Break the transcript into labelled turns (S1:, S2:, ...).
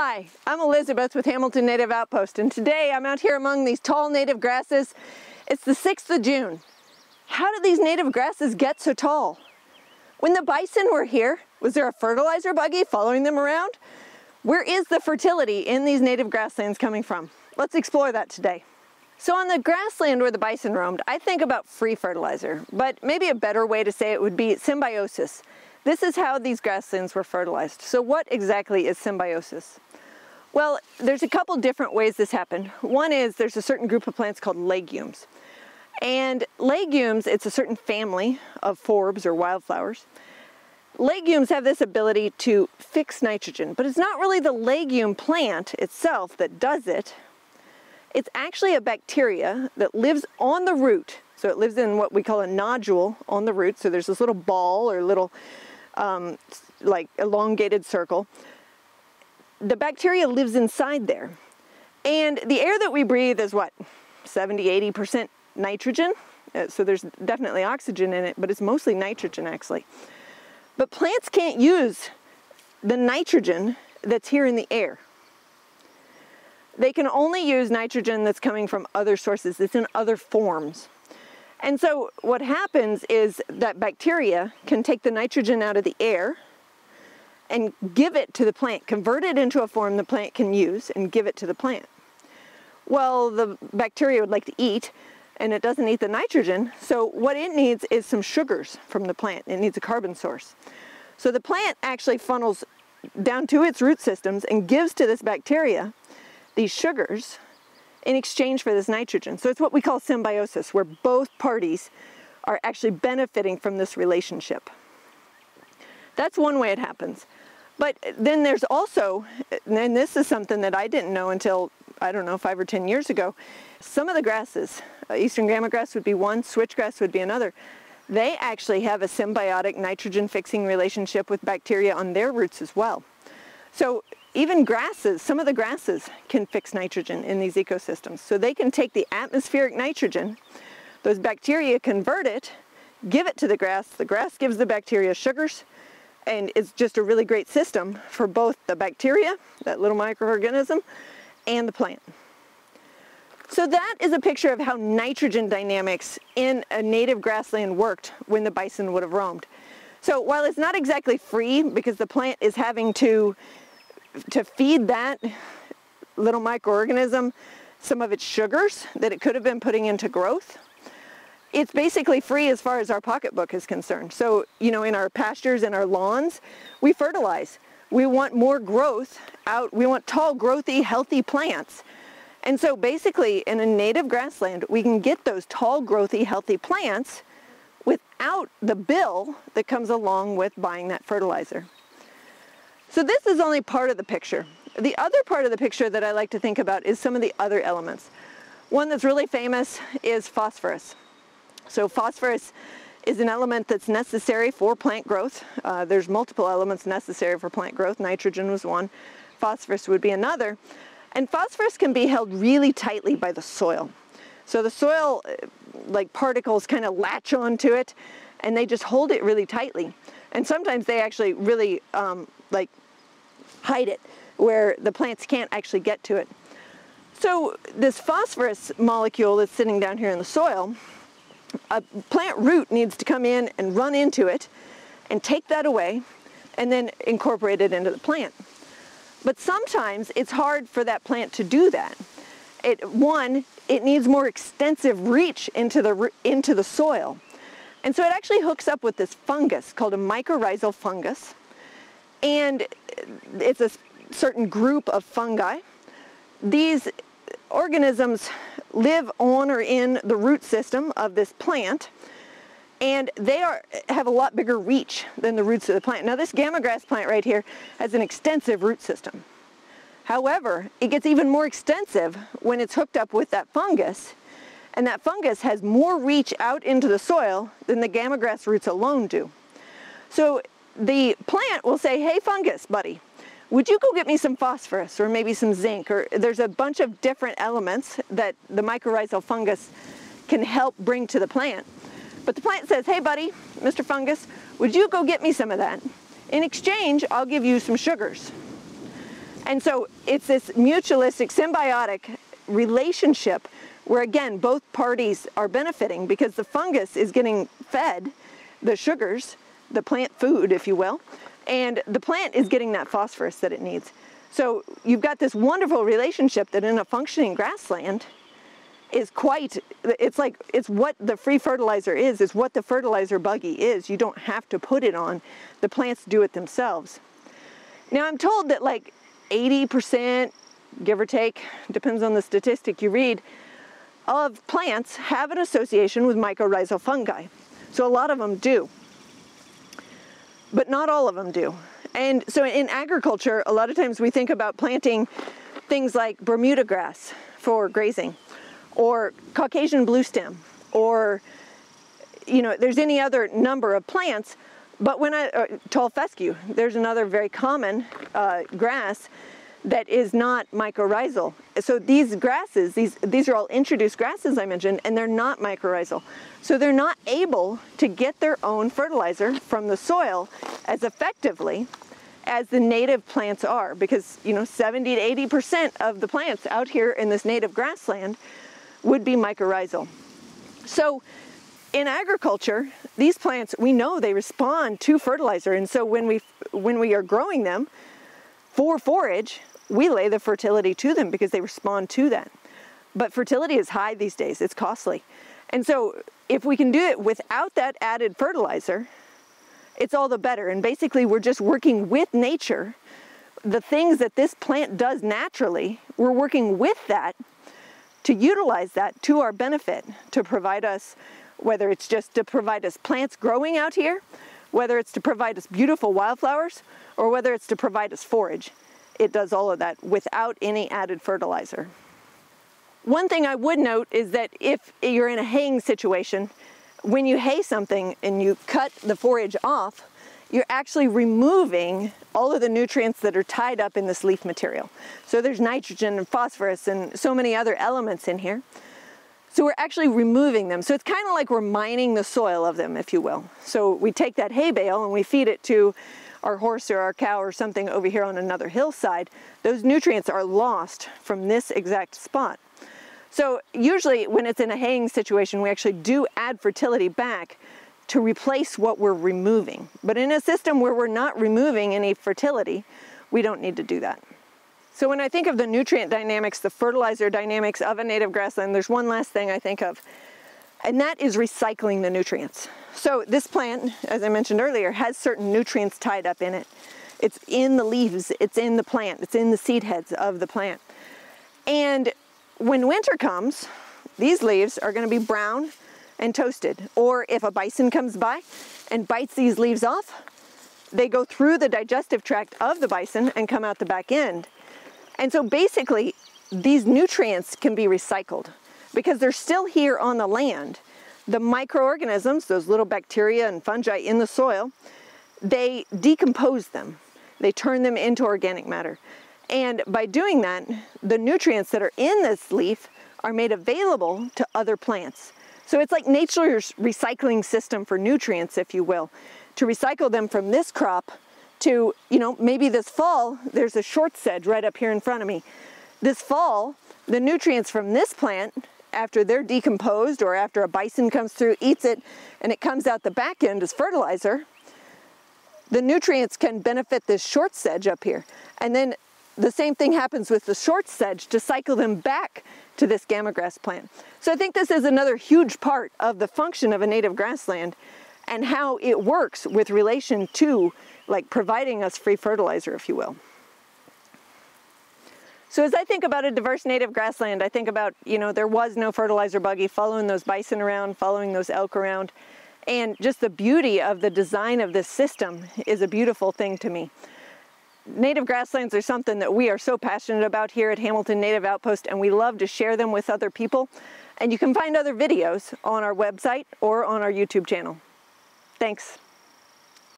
S1: Hi, I'm Elizabeth with Hamilton Native Outpost, and today I'm out here among these tall native grasses. It's the 6th of June. How did these native grasses get so tall? When the bison were here, was there a fertilizer buggy following them around? Where is the fertility in these native grasslands coming from? Let's explore that today. So on the grassland where the bison roamed, I think about free fertilizer, but maybe a better way to say it would be symbiosis. This is how these grasslands were fertilized. So what exactly is symbiosis? Well, there's a couple different ways this happened. One is there's a certain group of plants called legumes. And legumes, it's a certain family of forbs or wildflowers. Legumes have this ability to fix nitrogen, but it's not really the legume plant itself that does it. It's actually a bacteria that lives on the root. So it lives in what we call a nodule on the root. So there's this little ball or little like elongated circle. The bacteria lives inside there. And the air that we breathe is what? 70–80% nitrogen. So there's definitely oxygen in it, but it's mostly nitrogen actually. But plants can't use the nitrogen that's here in the air. They can only use nitrogen that's coming from other sources, that's in other forms. And so what happens is that bacteria can take the nitrogen out of the air and give it to the plant, convert it into a form the plant can use and give it to the plant. Well, the bacteria would like to eat, and it doesn't eat the nitrogen, so what it needs is some sugars from the plant. It needs a carbon source. So the plant actually funnels down to its root systems and gives to this bacteria these sugars in exchange for this nitrogen. So it's what we call symbiosis, where both parties are actually benefiting from this relationship. That's one way it happens. But then there's also, and this is something that I didn't know until, I don't know, 5 or 10 years ago, some of the grasses, eastern grammagrass would be one, switchgrass would be another, they actually have a symbiotic nitrogen-fixing relationship with bacteria on their roots as well. So even grasses, some of the grasses can fix nitrogen in these ecosystems. So they can take the atmospheric nitrogen, those bacteria convert it, give it to the grass gives the bacteria sugars, and it's just a really great system for both the bacteria, that little microorganism, and the plant. So that is a picture of how nitrogen dynamics in a native grassland worked when the bison would have roamed. So while it's not exactly free, because the plant is having to feed that little microorganism some of its sugars that it could have been putting into growth, it's basically free as far as our pocketbook is concerned. So, you know, in our pastures and our lawns, we fertilize. We want more growth out. We want tall, growthy, healthy plants. And so basically in a native grassland, we can get those tall, growthy, healthy plants without the bill that comes along with buying that fertilizer. So this is only part of the picture. The other part of the picture that I like to think about is some of the other elements. One that's really famous is phosphorus. So phosphorus is an element that's necessary for plant growth. There's multiple elements necessary for plant growth. Nitrogen was one. Phosphorus would be another. And phosphorus can be held really tightly by the soil. So the soil, like particles, kind of latch onto it, and they just hold it really tightly. And sometimes they actually really like hide it, where the plants can't actually get to it. So this phosphorus molecule that's sitting down here in the soil, a plant root needs to come in and run into it and take that away and then incorporate it into the plant. But sometimes it's hard for that plant to do that. It needs more extensive reach into the soil. And so it actually hooks up with this fungus called a mycorrhizal fungus. And it's a certain group of fungi. These organisms live on or in the root system of this plant, and they have a lot bigger reach than the roots of the plant. Now this grammagrass plant right here has an extensive root system. However, it gets even more extensive when it's hooked up with that fungus, and that fungus has more reach out into the soil than the grammagrass roots alone do. So the plant will say, hey fungus buddy, would you go get me some phosphorus or maybe some zinc? Or there's a bunch of different elements that the mycorrhizal fungus can help bring to the plant. But the plant says, hey buddy, Mr. Fungus, would you go get me some of that? In exchange, I'll give you some sugars. And so it's this mutualistic, symbiotic relationship where, again, both parties are benefiting because the fungus is getting fed the sugars, the plant food, if you will, and the plant is getting that phosphorus that it needs. So you've got this wonderful relationship that in a functioning grassland is it's what the free fertilizer is what the fertilizer buggy is. You don't have to put it on. The plants do it themselves. Now I'm told that like 80%, give or take, depends on the statistic you read, of plants have an association with mycorrhizal fungi. So a lot of them do, but not all of them do. And so in agriculture, a lot of times we think about planting things like Bermuda grass for grazing, or Caucasian bluestem, or, you know, there's any other number of plants. But when tall fescue, there's another very common grass that is not mycorrhizal. So these grasses, these are all introduced grasses I mentioned, and they're not mycorrhizal. So they're not able to get their own fertilizer from the soil as effectively as the native plants are, because, you know, 70 to 80% of the plants out here in this native grassland would be mycorrhizal. So in agriculture, these plants, we know they respond to fertilizer, and so when we are growing them for forage, we lay the fertility to them because they respond to that. But fertility is high these days, it's costly. And so if we can do it without that added fertilizer, it's all the better. And basically we're just working with nature. The things that this plant does naturally, we're working with that to utilize that to our benefit, to provide us, whether it's just to provide us plants growing out here, whether it's to provide us beautiful wildflowers, or whether it's to provide us forage. It does all of that without any added fertilizer. One thing I would note is that if you're in a haying situation, when you hay something and you cut the forage off, you're actually removing all of the nutrients that are tied up in this leaf material. So there's nitrogen and phosphorus and so many other elements in here. So we're actually removing them. So it's kind of like we're mining the soil of them, if you will. So we take that hay bale and we feed it to our horse or our cow or something over here on another hillside. Those nutrients are lost from this exact spot. So usually when it's in a haying situation, we actually do add fertility back to replace what we're removing. But in a system where we're not removing any fertility, we don't need to do that. So when I think of the nutrient dynamics, the fertilizer dynamics of a native grassland, there's one last thing I think of, and that is recycling the nutrients. So this plant, as I mentioned earlier, has certain nutrients tied up in it. It's in the leaves, it's in the plant, it's in the seed heads of the plant. And when winter comes, these leaves are going to be brown and toasted. Or if a bison comes by and bites these leaves off, they go through the digestive tract of the bison and come out the back end. And so basically, these nutrients can be recycled because they're still here on the land. The microorganisms, those little bacteria and fungi in the soil, they decompose them. They turn them into organic matter. And by doing that, the nutrients that are in this leaf are made available to other plants. So it's like nature's recycling system for nutrients, if you will, to recycle them from this crop to, you know, maybe this fall, there's a short sedge right up here in front of me. This fall, the nutrients from this plant, after they're decomposed or after a bison comes through, eats it, and it comes out the back end as fertilizer, the nutrients can benefit this short sedge up here. And then the same thing happens with the short sedge to cycle them back to this gamagrass plant. So I think this is another huge part of the function of a native grassland and how it works with relation to like providing us free fertilizer, if you will. So as I think about a diverse native grassland, I think about, you know, there was no fertilizer buggy following those bison around, following those elk around, and just the beauty of the design of this system is a beautiful thing to me. Native grasslands are something that we are so passionate about here at Hamilton Native Outpost, and we love to share them with other people. And you can find other videos on our website or on our YouTube channel. Thanks.